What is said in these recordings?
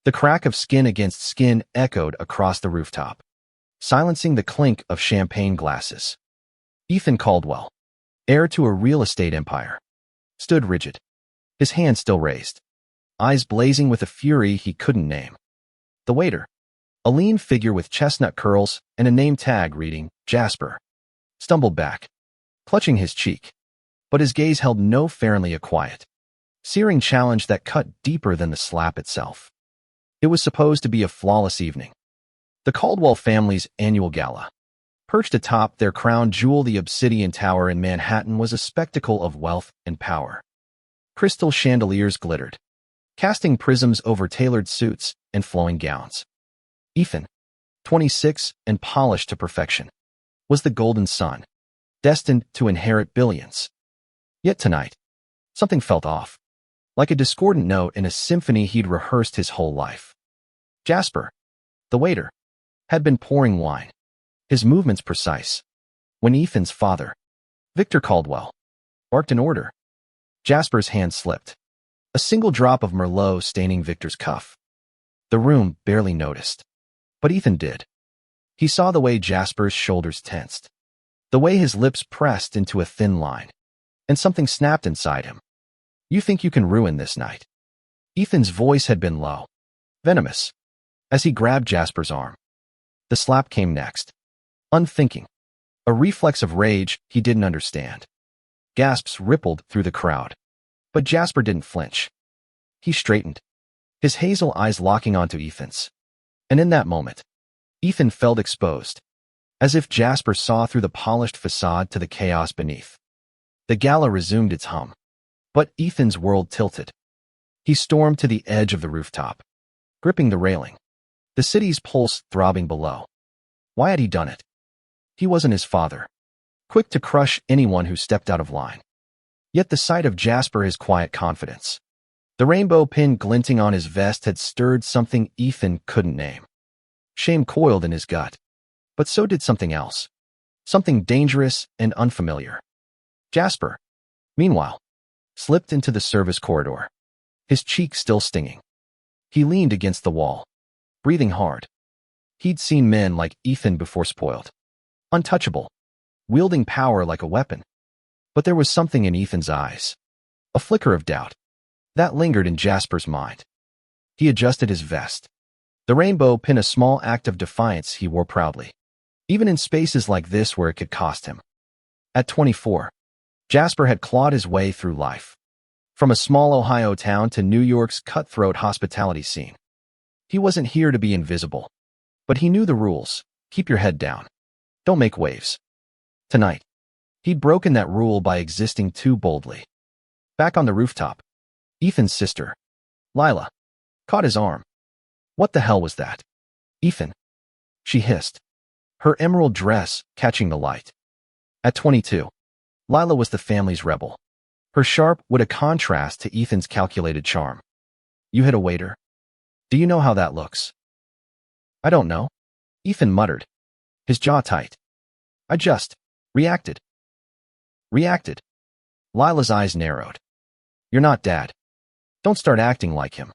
The crack of skin against skin echoed across the rooftop, silencing the clink of champagne glasses. Ethan Caldwell, heir to a real estate empire, stood rigid, his hand still raised, eyes blazing with a fury he couldn't name. The waiter, a lean figure with chestnut curls and a name tag reading Jasper, stumbled back, clutching his cheek, but his gaze held no fairly a quiet, searing challenge that cut deeper than the slap itself. It was supposed to be a flawless evening. The Caldwell family's annual gala. Perched atop their crown jewel, the Obsidian Tower in Manhattan, was a spectacle of wealth and power. Crystal chandeliers glittered, casting prisms over tailored suits and flowing gowns. Ethan, 26 and polished to perfection, was the golden son, destined to inherit billions. Yet tonight, something felt off, like a discordant note in a symphony he'd rehearsed his whole life. Jasper, the waiter, had been pouring wine, his movements precise, when Ethan's father, Victor Caldwell, barked an order. Jasper's hand slipped, a single drop of Merlot staining Victor's cuff. The room barely noticed, but Ethan did. He saw the way Jasper's shoulders tensed, the way his lips pressed into a thin line, and something snapped inside him. "You think you can ruin this night?" Ethan's voice had been low, venomous, as he grabbed Jasper's arm. The slap came next, unthinking, a reflex of rage he didn't understand. Gasps rippled through the crowd, but Jasper didn't flinch. He straightened, his hazel eyes locking onto Ethan's. And in that moment, Ethan felt exposed, as if Jasper saw through the polished facade to the chaos beneath. The gala resumed its hum, but Ethan's world tilted. He stormed to the edge of the rooftop, gripping the railing, the city's pulse throbbing below. Why had he done it? He wasn't his father, quick to crush anyone who stepped out of line. Yet the sight of Jasper, his quiet confidence, the rainbow pin glinting on his vest, had stirred something Ethan couldn't name. Shame coiled in his gut, but so did something else, something dangerous and unfamiliar. Jasper, meanwhile, slipped into the service corridor, his cheek still stinging. He leaned against the wall, breathing hard. He'd seen men like Ethan before, spoiled, untouchable, wielding power like a weapon. But there was something in Ethan's eyes, a flicker of doubt, that lingered in Jasper's mind. He adjusted his vest, the rainbow pin a small act of defiance he wore proudly, even in spaces like this where it could cost him. At 24, Jasper had clawed his way through life, from a small Ohio town to New York's cutthroat hospitality scene. He wasn't here to be invisible, but he knew the rules. Keep your head down. Don't make waves. Tonight, he'd broken that rule by existing too boldly. Back on the rooftop, Ethan's sister, Lila, caught his arm. "What the hell was that?" "Ethan," she hissed, her emerald dress catching the light. At 22, Lila was the family's rebel, her sharp wit a contrast to Ethan's calculated charm. "You hit a waiter? Do you know how that looks?" "I don't know," Ethan muttered, his jaw tight. "I just reacted." "Reacted?" Lila's eyes narrowed. "You're not Dad. Don't start acting like him."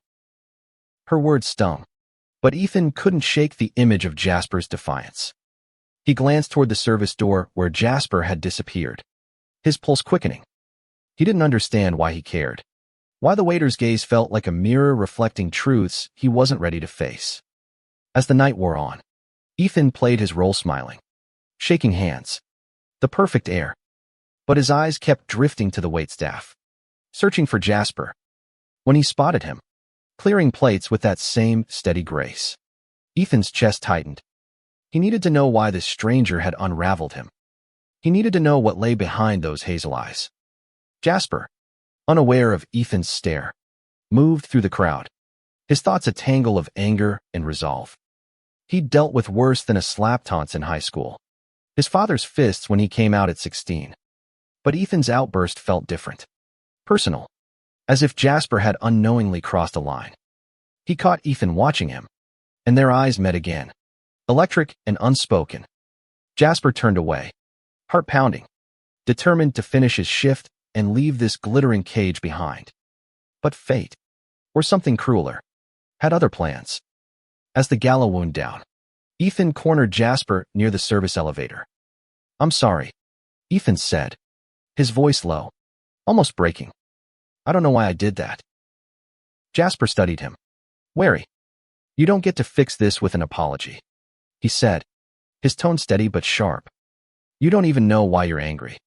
Her words stung, but Ethan couldn't shake the image of Jasper's defiance. He glanced toward the service door where Jasper had disappeared, his pulse quickening. He didn't understand why he cared, why the waiter's gaze felt like a mirror reflecting truths he wasn't ready to face. As the night wore on, Ethan played his role, smiling, shaking hands, the perfect air. But his eyes kept drifting to the waitstaff, searching for Jasper. When he spotted him, clearing plates with that same steady grace, Ethan's chest tightened. He needed to know why this stranger had unraveled him. He needed to know what lay behind those hazel eyes. Jasper, unaware of Ethan's stare, moved through the crowd, his thoughts a tangle of anger and resolve. He'd dealt with worse than a slap taunts in high school, his father's fists when he came out at 16. But Ethan's outburst felt different, personal, as if Jasper had unknowingly crossed a line. He caught Ethan watching him, and their eyes met again, electric and unspoken. Jasper turned away, heart pounding, determined to finish his shift and leave this glittering cage behind. But fate, or something crueler, had other plans. As the gala wound down, Ethan cornered Jasper near the service elevator. "I'm sorry," Ethan said, his voice low, almost breaking. "I don't know why I did that." Jasper studied him, wary. "You don't get to fix this with an apology," he said, his tone steady but sharp. "You don't even know why you're angry."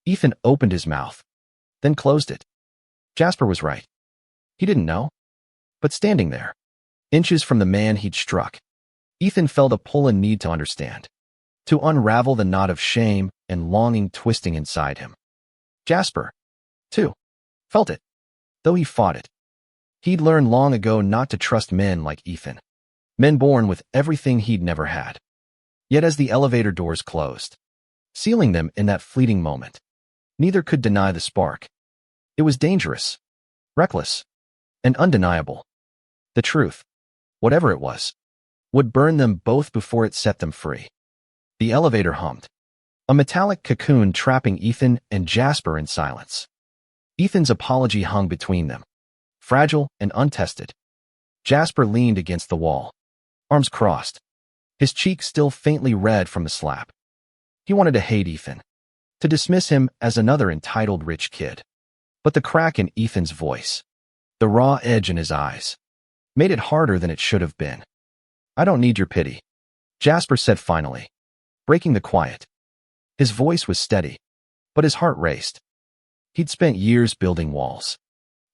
Ethan opened his mouth, then closed it. Jasper was right. He didn't know. But standing there, inches from the man he'd struck, Ethan felt a pull and need to understand, to unravel the knot of shame and longing twisting inside him. Jasper, too, felt it, though he fought it. He'd learned long ago not to trust men like Ethan, men born with everything he'd never had. Yet as the elevator doors closed, sealing them in that fleeting moment, neither could deny the spark. It was dangerous, reckless, and undeniable. The truth, whatever it was, would burn them both before it set them free. The elevator hummed, a metallic cocoon trapping Ethan and Jasper in silence. Ethan's apology hung between them, fragile and untested. Jasper leaned against the wall, arms crossed, his cheek still faintly red from the slap. He wanted to hate Ethan, to dismiss him as another entitled rich kid. But the crack in Ethan's voice, the raw edge in his eyes, made it harder than it should have been. "I don't need your pity," Jasper said finally, breaking the quiet. His voice was steady, but his heart raced. He'd spent years building walls.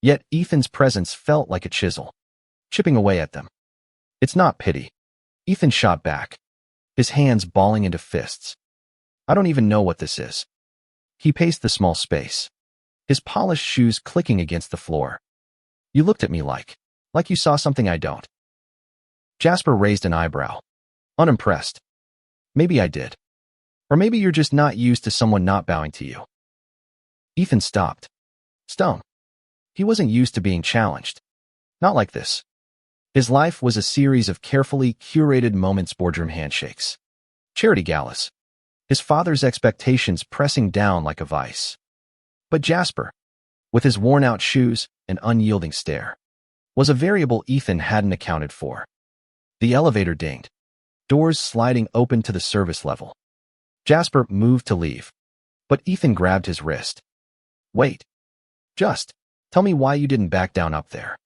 Yet Ethan's presence felt like a chisel, chipping away at them. "It's not pity," Ethan shot back, his hands balling into fists. "I don't even know what this is." He paced the small space, his polished shoes clicking against the floor. "You looked at me like you saw something I don't." Jasper raised an eyebrow, unimpressed. "Maybe I did. Or maybe you're just not used to someone not bowing to you." Ethan stopped, stone. He wasn't used to being challenged. Not like this. His life was a series of carefully curated moments, boardroom handshakes, charity galas, his father's expectations pressing down like a vice. But Jasper, with his worn-out shoes and unyielding stare, was a variable Ethan hadn't accounted for. The elevator dinged, doors sliding open to the service level. Jasper moved to leave, but Ethan grabbed his wrist. "Wait. Just tell me why you didn't back down up there."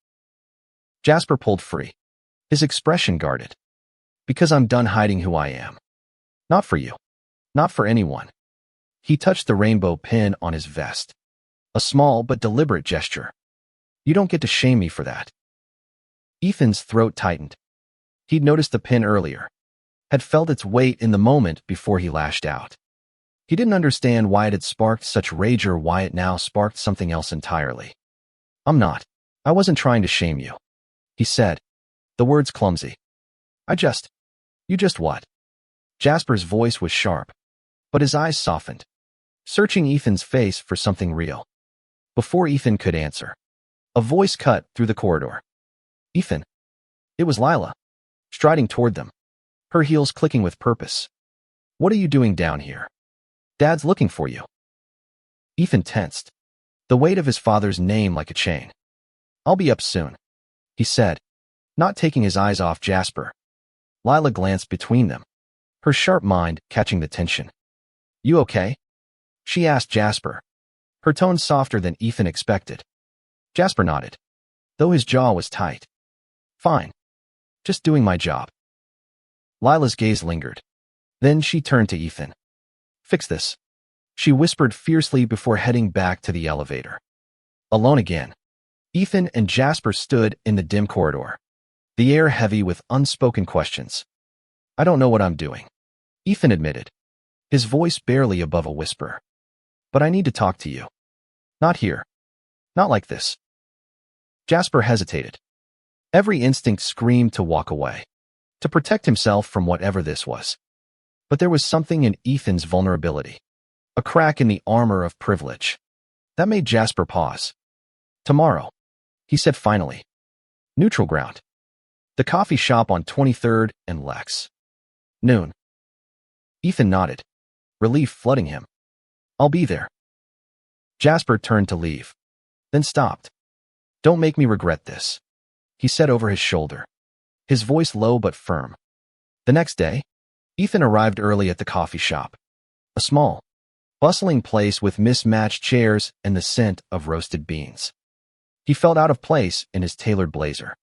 Jasper pulled free, his expression guarded. "Because I'm done hiding who I am. Not for you. Not for anyone." He touched the rainbow pin on his vest, a small but deliberate gesture. "You don't get to shame me for that." Ethan's throat tightened. He'd noticed the pin earlier, had felt its weight in the moment before he lashed out. He didn't understand why it had sparked such rage or why it now sparked something else entirely. I wasn't trying to shame you," he said, the words clumsy. You just what?" Jasper's voice was sharp, but his eyes softened, searching Ethan's face for something real. Before Ethan could answer, a voice cut through the corridor. "Ethan." It was Lila, striding toward them, her heels clicking with purpose. "What are you doing down here? Dad's looking for you." Ethan tensed, the weight of his father's name like a chain. "I'll be up soon," he said, not taking his eyes off Jasper. Lila glanced between them, her sharp mind catching the tension. "You okay?" she asked Jasper, her tone softer than Ethan expected. Jasper nodded, though his jaw was tight. "Fine. Just doing my job." Lila's gaze lingered. Then she turned to Ethan. "Fix this," she whispered fiercely before heading back to the elevator. Alone again, Ethan and Jasper stood in the dim corridor, the air heavy with unspoken questions. "I don't know what I'm doing," Ethan admitted, his voice barely above a whisper. "But I need to talk to you. Not here. Not like this." Jasper hesitated. Every instinct screamed to walk away, to protect himself from whatever this was. But there was something in Ethan's vulnerability, a crack in the armor of privilege, that made Jasper pause. "Tomorrow," he said finally. "Neutral ground. The coffee shop on 23rd and Lex. Noon." Ethan nodded, relief flooding him. "I'll be there." Jasper turned to leave, then stopped. "Don't make me regret this," he he said over his shoulder, his voice low but firm. The next day, Ethan arrived early at the coffee shop, a small, bustling place with mismatched chairs and the scent of roasted beans. He felt out of place in his tailored blazer,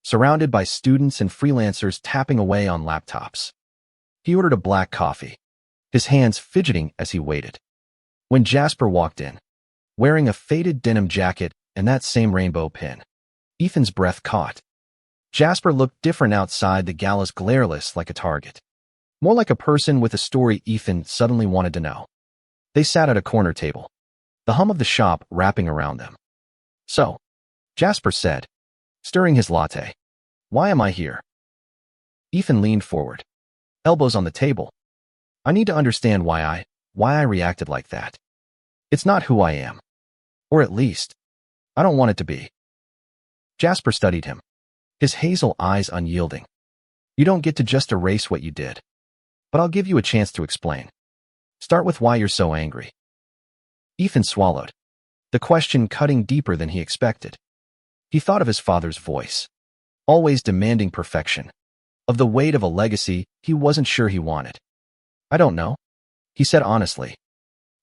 surrounded by students and freelancers tapping away on laptops. He ordered a black coffee, his hands fidgeting as he waited. When Jasper walked in, wearing a faded denim jacket and that same rainbow pin, Ethan's breath caught. Jasper looked different outside the gala's glareless like a target. More like a person with a story Ethan suddenly wanted to know. They sat at a corner table, the hum of the shop wrapping around them. "So," Jasper said, stirring his latte, "why am I here?" Ethan leaned forward, elbows on the table. "I need to understand why I reacted like that. It's not who I am. Or at least, I don't want it to be." Jasper studied him, his hazel eyes unyielding. "You don't get to just erase what you did. But I'll give you a chance to explain. Start with why you're so angry." Ethan swallowed, the question cutting deeper than he expected. He thought of his father's voice, always demanding perfection, of the weight of a legacy he wasn't sure he wanted. "I don't know," he said honestly.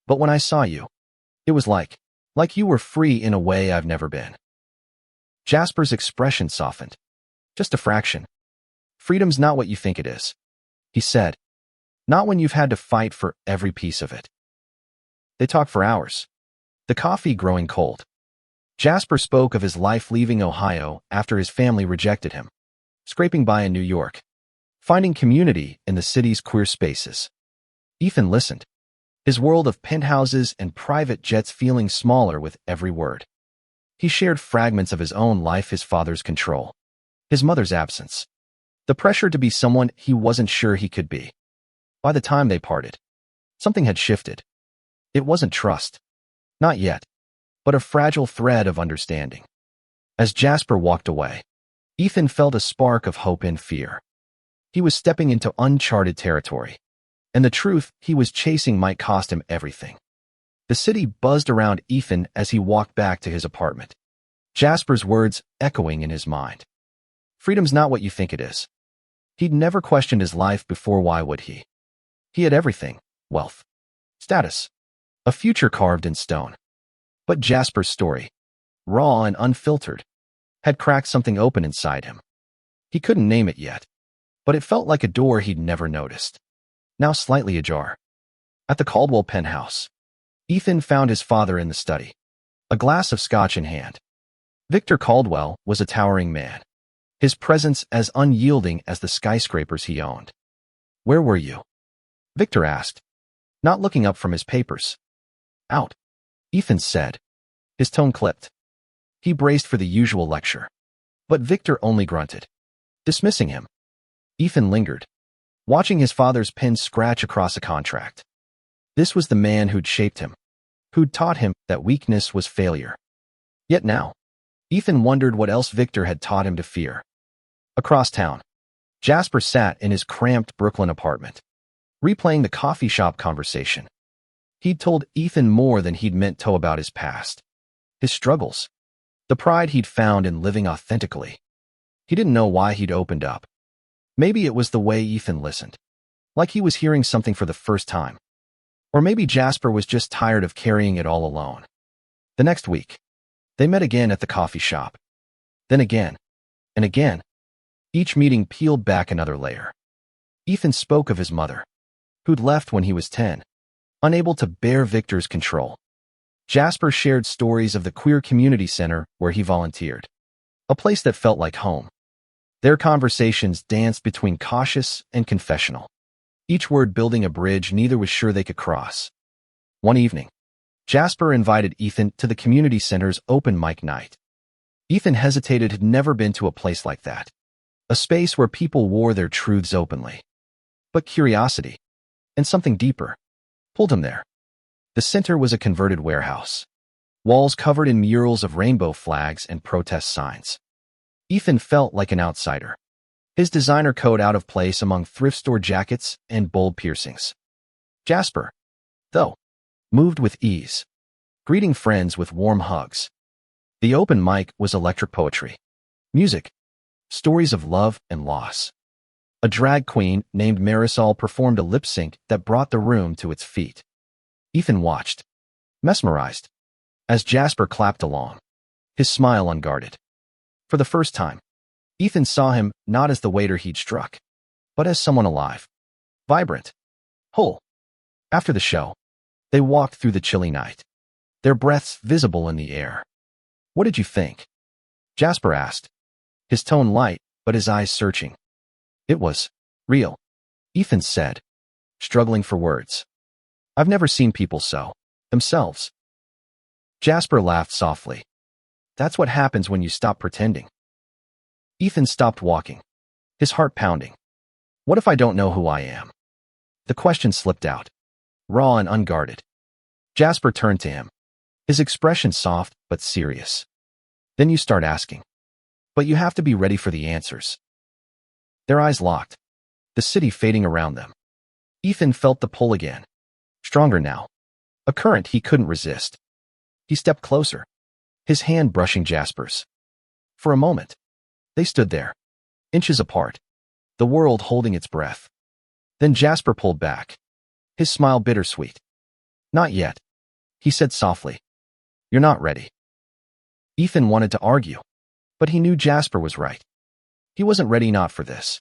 "But when I saw you, it was like you were free in a way I've never been." Jasper's expression softened, just a fraction. "Freedom's not what you think it is," he said. "Not when you've had to fight for every piece of it." They talked for hours, the coffee growing cold. Jasper spoke of his life leaving Ohio after his family rejected him, scraping by in New York, finding community in the city's queer spaces. Ethan listened, his world of penthouses and private jets feeling smaller with every word. He shared fragments of his own life, his father's control, his mother's absence, the pressure to be someone he wasn't sure he could be. By the time they parted, something had shifted. It wasn't trust, not yet, but a fragile thread of understanding. As Jasper walked away, Ethan felt a spark of hope and fear. He was stepping into uncharted territory, and the truth he was chasing might cost him everything. The city buzzed around Ethan as he walked back to his apartment, Jasper's words echoing in his mind. Freedom's not what you think it is. He'd never questioned his life before. Why would he? He had everything: wealth, status, a future carved in stone. But Jasper's story, raw and unfiltered, had cracked something open inside him. He couldn't name it yet, but it felt like a door he'd never noticed, now slightly ajar. At the Caldwell penthouse, Ethan found his father in the study, a glass of scotch in hand. Victor Caldwell was a towering man, his presence as unyielding as the skyscrapers he owned. "Where were you?" Victor asked, not looking up from his papers. "Out," Ethan said, his tone clipped. He braced for the usual lecture, but Victor only grunted, dismissing him. Ethan lingered, watching his father's pen scratch across a contract. This was the man who'd shaped him, who'd taught him that weakness was failure. Yet now, Ethan wondered what else Victor had taught him to fear. Across town, Jasper sat in his cramped Brooklyn apartment, replaying the coffee shop conversation. He'd told Ethan more than he'd meant to about his past, his struggles, the pride he'd found in living authentically. He didn't know why he'd opened up. Maybe it was the way Ethan listened, like he was hearing something for the first time. Or maybe Jasper was just tired of carrying it all alone. The next week, they met again at the coffee shop. Then again, and again. Each meeting peeled back another layer. Ethan spoke of his mother, who'd left when he was 10, unable to bear Victor's control. Jasper shared stories of the queer community center where he volunteered, a place that felt like home. Their conversations danced between cautious and confessional, each word building a bridge neither was sure they could cross. One evening, Jasper invited Ethan to the community center's open mic night. Ethan hesitated, had never been to a place like that, a space where people wore their truths openly. But curiosity, and something deeper, pulled him there. The center was a converted warehouse, walls covered in murals of rainbow flags and protest signs. Ethan felt like an outsider, his designer coat out of place among thrift store jackets and bold piercings. Jasper, though, moved with ease, greeting friends with warm hugs. The open mic was electric poetry, music Stories of love and loss. A drag queen named Marisol performed a lip sync that brought the room to its feet. Ethan watched, mesmerized, as Jasper clapped along, his smile unguarded. For the first time, Ethan saw him not as the waiter he'd struck, but as someone alive, vibrant, whole. After the show, they walked through the chilly night, their breaths visible in the air. "What did you think?" Jasper asked, his tone light but his eyes searching. "It was real," Ethan said, struggling for words. "I've never seen people so themselves." Jasper laughed softly. "That's what happens when you stop pretending." Ethan stopped walking, his heart pounding. "What if I don't know who I am?" The question slipped out, raw and unguarded. Jasper turned to him, his expression soft but serious. "Then you start asking. But you have to be ready for the answers." Their eyes locked, the city fading around them. Ethan felt the pull again, stronger now, a current he couldn't resist. He stepped closer, his hand brushing Jasper's. For a moment, they stood there, inches apart, the world holding its breath. Then Jasper pulled back, his smile bittersweet. "Not yet," he said softly. "You're not ready." Ethan wanted to argue, but he knew Jasper was right. He wasn't ready, not for this,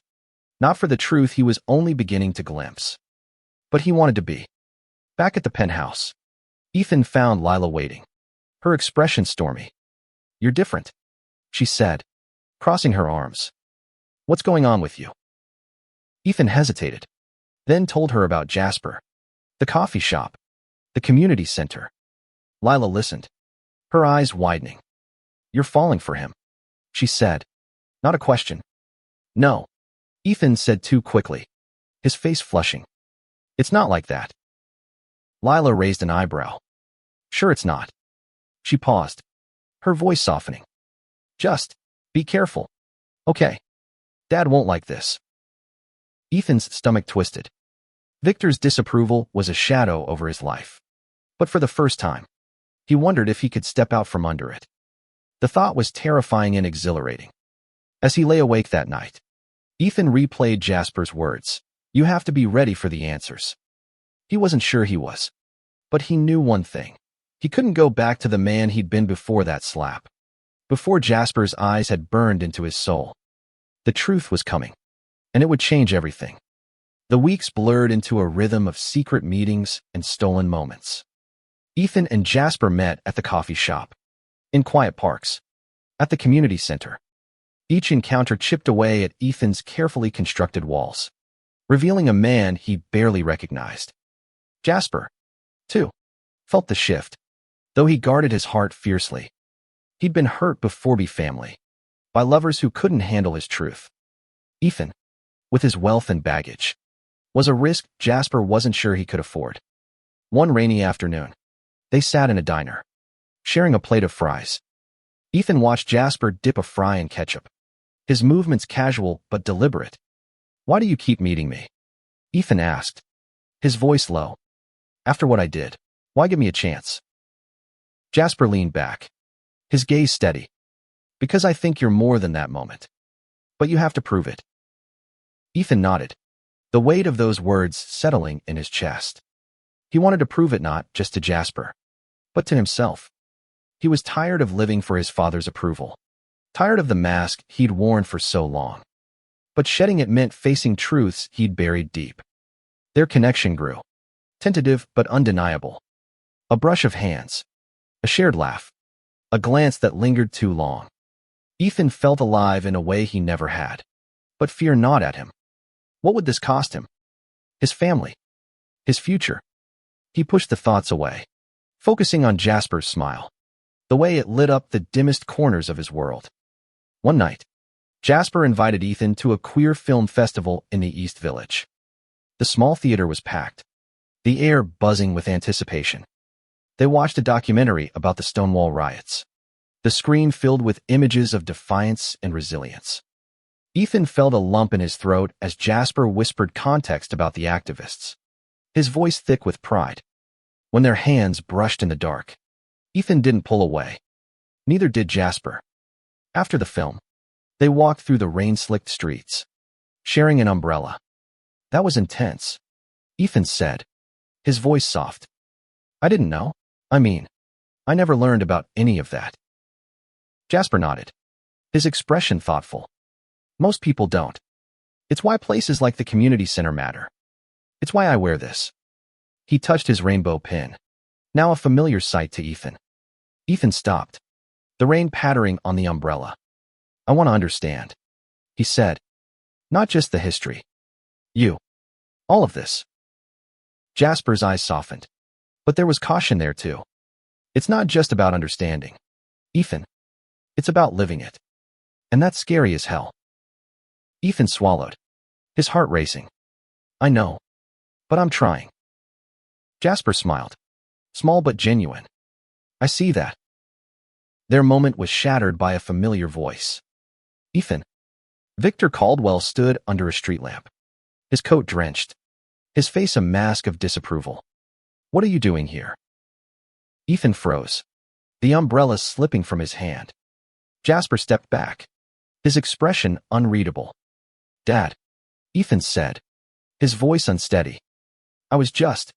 not for the truth he was only beginning to glimpse. But he wanted to be. Back at the penthouse, Ethan found Lila waiting, her expression stormy. "You're different," she said, crossing her arms. "What's going on with you?" Ethan hesitated, then told her about Jasper, the coffee shop, the community center. Lila listened, her eyes widening. "You're falling for him," she said. Not a question. "No," Ethan said too quickly, his face flushing. "It's not like that." Lila raised an eyebrow. "Sure it's not." She paused, her voice softening. "Just be careful. Okay. Dad won't like this." Ethan's stomach twisted. Victor's disapproval was a shadow over his life. But for the first time, he wondered if he could step out from under it. The thought was terrifying and exhilarating. As he lay awake that night, Ethan replayed Jasper's words. "You have to be ready for the answers." He wasn't sure he was, but he knew one thing. He couldn't go back to the man he'd been before that slap, before Jasper's eyes had burned into his soul. The truth was coming, and it would change everything. The weeks blurred into a rhythm of secret meetings and stolen moments. Ethan and Jasper met at the coffee shop, in quiet parks, at the community center. Each encounter chipped away at Ethan's carefully constructed walls, revealing a man he barely recognized. Jasper, too, felt the shift, though he guarded his heart fiercely. He'd been hurt before by family, by lovers who couldn't handle his truth. Ethan, with his wealth and baggage, was a risk Jasper wasn't sure he could afford. One rainy afternoon, they sat in a diner, sharing a plate of fries. Ethan watched Jasper dip a fry in ketchup, his movements casual but deliberate. "Why do you keep meeting me?" Ethan asked, his voice low. "After what I did, why give me a chance?" Jasper leaned back, his gaze steady. "Because I think you're more than that moment. But you have to prove it." Ethan nodded, the weight of those words settling in his chest. He wanted to prove it not just to Jasper, but to himself. He was tired of living for his father's approval, tired of the mask he'd worn for so long. But shedding it meant facing truths he'd buried deep. Their connection grew, tentative but undeniable. A brush of hands, a shared laugh, a glance that lingered too long. Ethan felt alive in a way he never had. But fear gnawed at him. What would this cost him? His family, his future. He pushed the thoughts away, focusing on Jasper's smile, the way it lit up the dimmest corners of his world. One night, Jasper invited Ethan to a queer film festival in the East Village. The small theater was packed, the air buzzing with anticipation. They watched a documentary about the Stonewall riots, the screen filled with images of defiance and resilience. Ethan felt a lump in his throat as Jasper whispered context about the activists, his voice thick with pride. When their hands brushed in the dark, Ethan didn't pull away. Neither did Jasper. After the film, They walked through the rain-slicked streets, sharing an umbrella. That was intense, Ethan said, his voice soft. I didn't know. I mean, I never learned about any of that. Jasper nodded, his expression thoughtful. Most people don't. It's why places like the community center matter. It's why I wear this. He touched his rainbow pin, now a familiar sight to Ethan. Ethan stopped, the rain pattering on the umbrella. I want to understand, he said. Not just the history. You. All of this. Jasper's eyes softened, but there was caution there too. It's not just about understanding, Ethan. It's about living it. And that's scary as hell. Ethan swallowed, his heart racing. I know, but I'm trying. Jasper smiled, small but genuine. I see that. Their moment was shattered by a familiar voice. Ethan. Victor Caldwell stood under a street lamp, his coat drenched, his face a mask of disapproval. What are you doing here? Ethan froze, the umbrella slipping from his hand. Jasper stepped back, his expression unreadable. Dad, Ethan said, his voice unsteady. I was just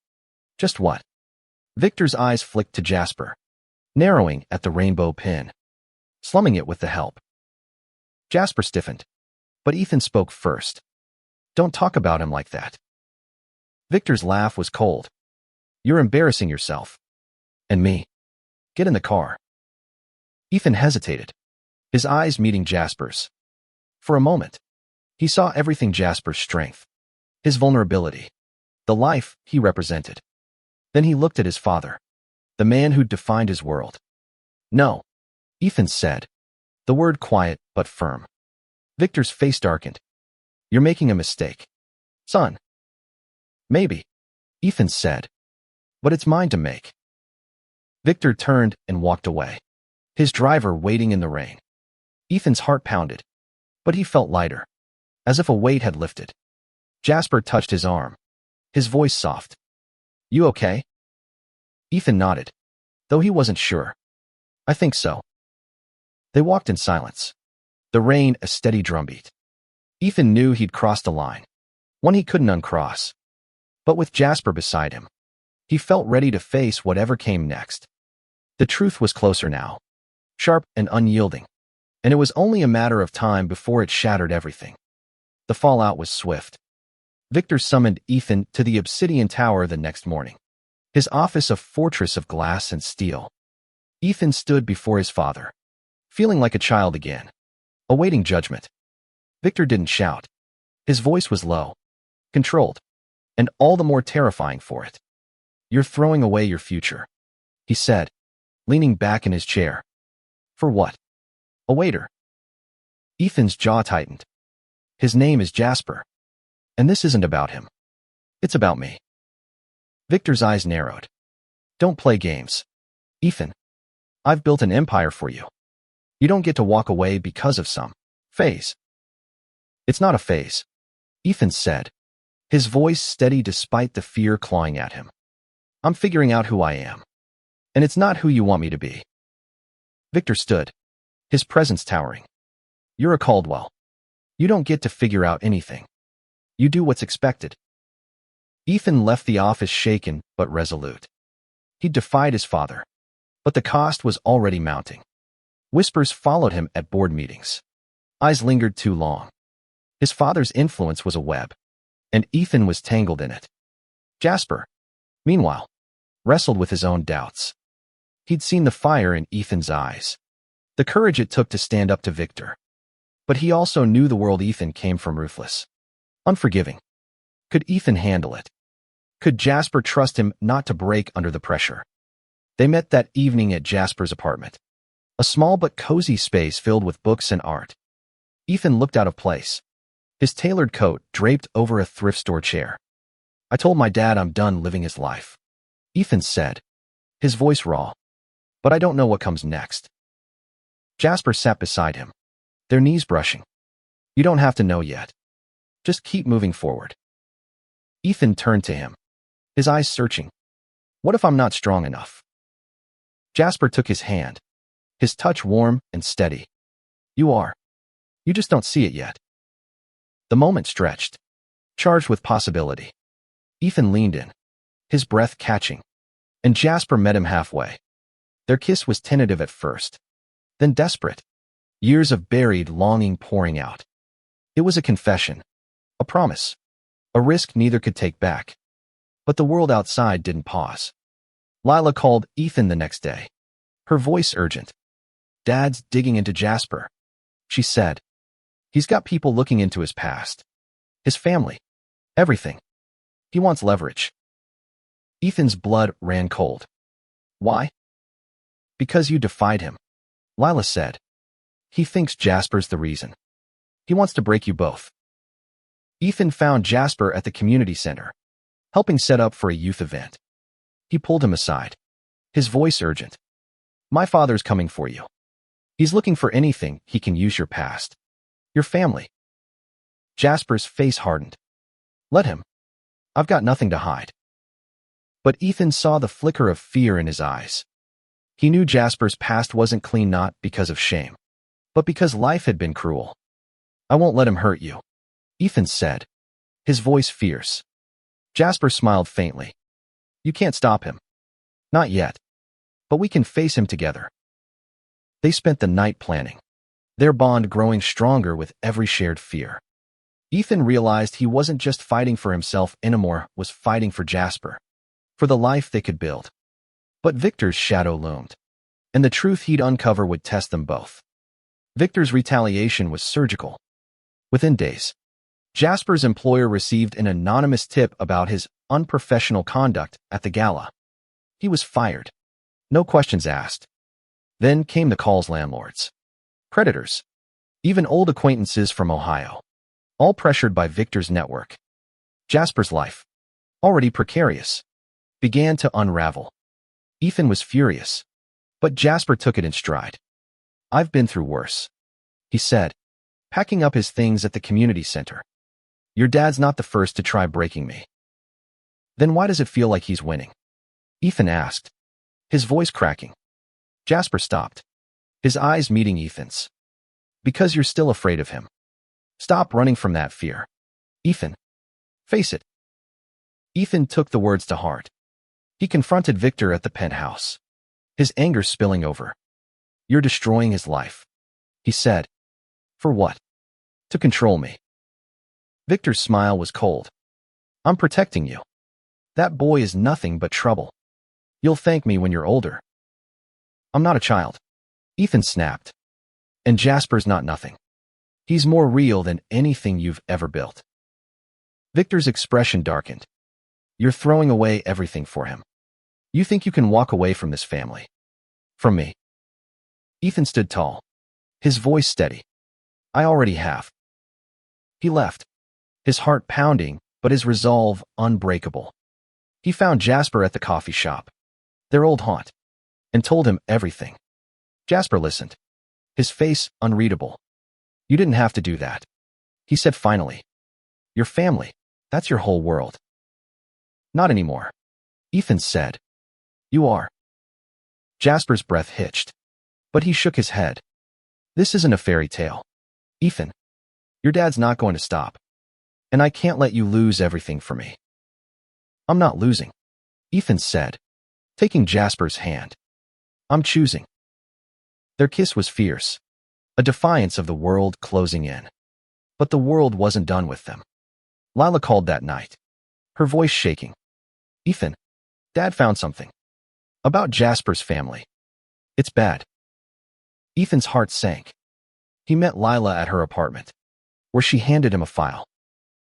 what? Victor's eyes flicked to Jasper, narrowing at the rainbow pin, slumming it with the help. Jasper stiffened, but Ethan spoke first. Don't talk about him like that. Victor's laugh was cold. You're embarrassing yourself. And me. Get in the car. Ethan hesitated, his eyes meeting Jasper's. For a moment, he saw everything: Jasper's strength, his vulnerability, the life he represented. Then he looked at his father, the man who'd defined his world. No, Ethan said, the word quiet but firm. Victor's face darkened. You're making a mistake, son. Maybe, Ethan said, but it's mine to make. Victor turned and walked away, his driver waiting in the rain. Ethan's heart pounded, but he felt lighter, as if a weight had lifted. Jasper touched his arm, his voice soft. You okay? Ethan nodded, though he wasn't sure. I think so. They walked in silence, the rain a steady drumbeat. Ethan knew he'd crossed a line, one he couldn't uncross. But with Jasper beside him, he felt ready to face whatever came next. The truth was closer now, sharp and unyielding, and it was only a matter of time before it shattered everything. The fallout was swift. Victor summoned Ethan to the Obsidian Tower the next morning, his office a fortress of glass and steel. Ethan stood before his father, feeling like a child again, awaiting judgment. Victor didn't shout. His voice was low, controlled, and all the more terrifying for it. You're throwing away your future, he said, leaning back in his chair. For what? A waiter. Ethan's jaw tightened. His name is Jasper. And this isn't about him. It's about me. Victor's eyes narrowed. Don't play games, Ethan. I've built an empire for you. You don't get to walk away because of some phase. It's not a phase, Ethan said, his voice steady despite the fear clawing at him. I'm figuring out who I am. And it's not who you want me to be. Victor stood, his presence towering. You're a Caldwell. You don't get to figure out anything. You do what's expected. Ethan left the office shaken but resolute. He defied his father, but the cost was already mounting. Whispers followed him at board meetings. Eyes lingered too long. His father's influence was a web, and Ethan was tangled in it. Jasper, meanwhile, wrestled with his own doubts. He'd seen the fire in Ethan's eyes, the courage it took to stand up to Victor. But he also knew the world Ethan came from ruthless, unforgiving. Could Ethan handle it? Could Jasper trust him not to break under the pressure? They met that evening at Jasper's apartment, a small but cozy space filled with books and art. Ethan looked out of place, his tailored coat draped over a thrift store chair. I told my dad I'm done living his life, Ethan said, his voice raw. But I don't know what comes next. Jasper sat beside him, their knees brushing. You don't have to know yet. Just keep moving forward. Ethan turned to him, his eyes searching. What if I'm not strong enough? Jasper took his hand, his touch warm and steady. You are. You just don't see it yet. The moment stretched, charged with possibility. Ethan leaned in, his breath catching, and Jasper met him halfway. Their kiss was tentative at first, then desperate, years of buried longing pouring out. It was a confession, a promise, a risk neither could take back. But the world outside didn't pause. Lila called Ethan the next day, her voice urgent. "Dad's digging into Jasper," she said. "He's got people looking into his past, his family, everything. He wants leverage." Ethan's blood ran cold. "Why?" "Because you defied him," Lila said. "He thinks Jasper's the reason. He wants to break you both." Ethan found Jasper at the community center, helping set up for a youth event. He pulled him aside, his voice urgent. "My father's coming for you. He's looking for anything he can use your past, your family." Jasper's face hardened. "Let him. I've got nothing to hide." But Ethan saw the flicker of fear in his eyes. He knew Jasper's past wasn't clean not because of shame, but because life had been cruel. "I won't let him hurt you," Ethan said, his voice fierce. Jasper smiled faintly. "You can't stop him. Not yet. But we can face him together." They spent the night planning, their bond growing stronger with every shared fear. Ethan realized he wasn't just fighting for himself anymore, was fighting for Jasper, for the life they could build. But Victor's shadow loomed, and the truth he'd uncover would test them both. Victor's retaliation was surgical. Within days, Jasper's employer received an anonymous tip about his unprofessional conduct at the gala. He was fired. No questions asked. Then came the call's landlords, creditors, even old acquaintances from Ohio, all pressured by Victor's network. Jasper's life, already precarious, began to unravel. Ethan was furious, but Jasper took it in stride. "I've been through worse," he said, packing up his things at the community center. "Your dad's not the first to try breaking me." "Then why does it feel like he's winning?" Ethan asked, his voice cracking. Jasper stopped, his eyes meeting Ethan's. "Because you're still afraid of him. Stop running from that fear, Ethan. Face it." Ethan took the words to heart. He confronted Victor at the penthouse, his anger spilling over. "You're destroying his life," he said. "For what?" "To control me." Victor's smile was cold. "I'm protecting you. That boy is nothing but trouble. You'll thank me when you're older." "I'm not a child," Ethan snapped. "And Jasper's not nothing. He's more real than anything you've ever built." Victor's expression darkened. "You're throwing away everything for him. You think you can walk away from this family? From me?" Ethan stood tall, his voice steady. "I already have." He left, his heart pounding, but his resolve unbreakable. He found Jasper at the coffee shop, their old haunt, and told him everything. Jasper listened, his face unreadable. "You didn't have to do that," he said finally. "Your family, that's your whole world." "Not anymore," Ethan said. "You are." Jasper's breath hitched, but he shook his head. "This isn't a fairy tale, Ethan. Your dad's not going to stop. And I can't let you lose everything for me." "I'm not losing," Ethan said, taking Jasper's hand. "I'm choosing." Their kiss was fierce, a defiance of the world closing in. But the world wasn't done with them. Lila called that night, her voice shaking. "Ethan, Dad found something. About Jasper's family. It's bad." Ethan's heart sank. He met Lila at her apartment, where she handed him a file.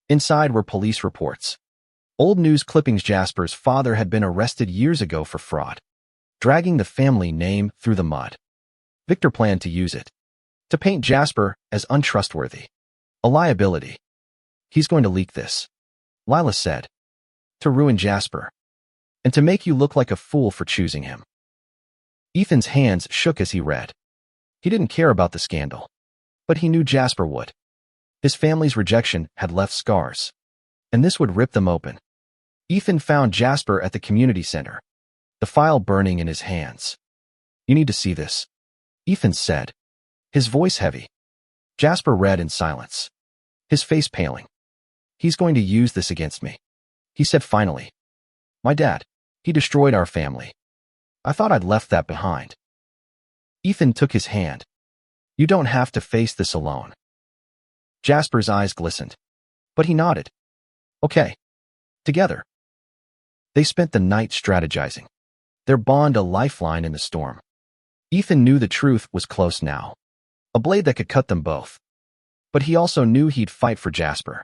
Inside were police reports. Old news clippings. Jasper's father had been arrested years ago for fraud, dragging the family name through the mud. Victor planned to use it, to paint Jasper as untrustworthy, a liability. "He's going to leak this," Lila said, "to ruin Jasper, and to make you look like a fool for choosing him." Ethan's hands shook as he read. He didn't care about the scandal, but he knew Jasper would. His family's rejection had left scars, and this would rip them open. Ethan found Jasper at the community center, the file burning in his hands. "You need to see this," Ethan said, his voice heavy. Jasper read in silence, his face paling. He's going to use this against me, he said finally. My dad, he destroyed our family. I thought I'd left that behind. Ethan took his hand. You don't have to face this alone. Jasper's eyes glistened, but he nodded. Okay. Together. They spent the night strategizing, their bond a lifeline in the storm. Ethan knew the truth was close now, a blade that could cut them both. But he also knew he'd fight for Jasper.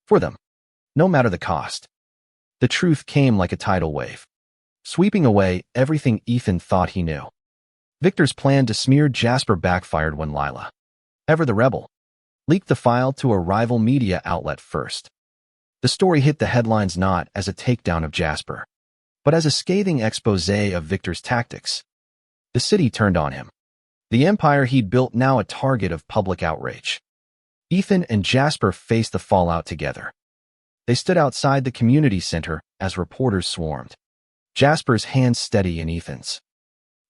For them. No matter the cost. The truth came like a tidal wave, sweeping away everything Ethan thought he knew. Victor's plan to smear Jasper backfired when Lila, ever the rebel, leaked the file to a rival media outlet first. The story hit the headlines not as a takedown of Jasper, but as a scathing expose of Victor's tactics. The city turned on him. The empire he'd built now a target of public outrage. Ethan and Jasper faced the fallout together. They stood outside the community center as reporters swarmed. Jasper's hands steady in Ethan's.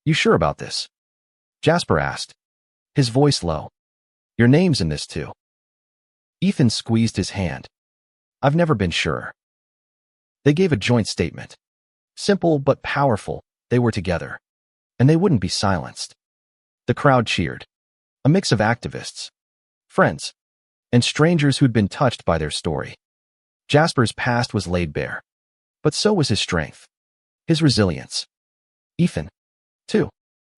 You sure about this? Jasper asked, his voice low. Your name's in this too. Ethan squeezed his hand. I've never been sure. They gave a joint statement. Simple but powerful, they were together. And they wouldn't be silenced. The crowd cheered. A mix of activists, friends, and strangers who'd been touched by their story. Jasper's past was laid bare. But so was his strength. His resilience. Ethan, too,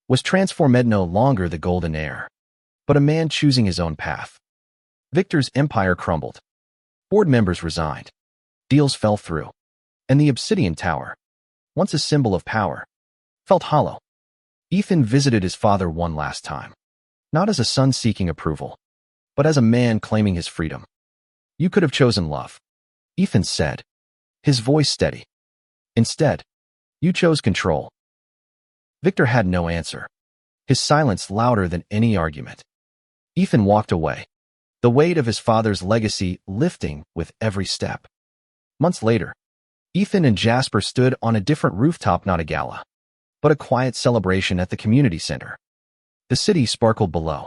was transformed no longer the golden heir, but a man choosing his own path. Victor's empire crumbled. Board members resigned. Deals fell through. And the Obsidian Tower, once a symbol of power, felt hollow. Ethan visited his father one last time, not as a son seeking approval, but as a man claiming his freedom. You could have chosen love, Ethan said, his voice steady. Instead, you chose control. Victor had no answer, his silence louder than any argument. Ethan walked away, the weight of his father's legacy lifting with every step. Months later, Ethan and Jasper stood on a different rooftop, not a gala, but a quiet celebration at the community center. The city sparkled below,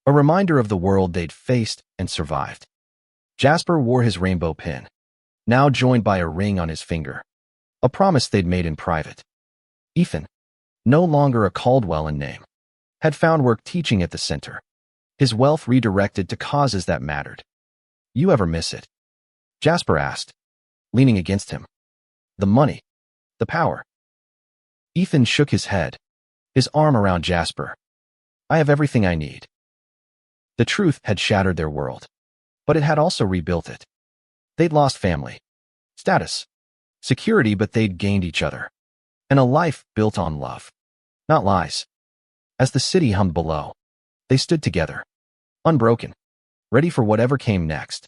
a reminder of the world they'd faced and survived. Jasper wore his rainbow pin, now joined by a ring on his finger, a promise they'd made in private. Ethan, no longer a Caldwell in name, had found work teaching at the center, his wealth redirected to causes that mattered. You ever miss it? Jasper asked, leaning against him. The money, the power. Ethan shook his head, his arm around Jasper. I have everything I need. The truth had shattered their world, but it had also rebuilt it. They'd lost family, status, security, but they'd gained each other, and a life built on love, not lies. As the city hummed below, they stood together, unbroken, ready for whatever came next.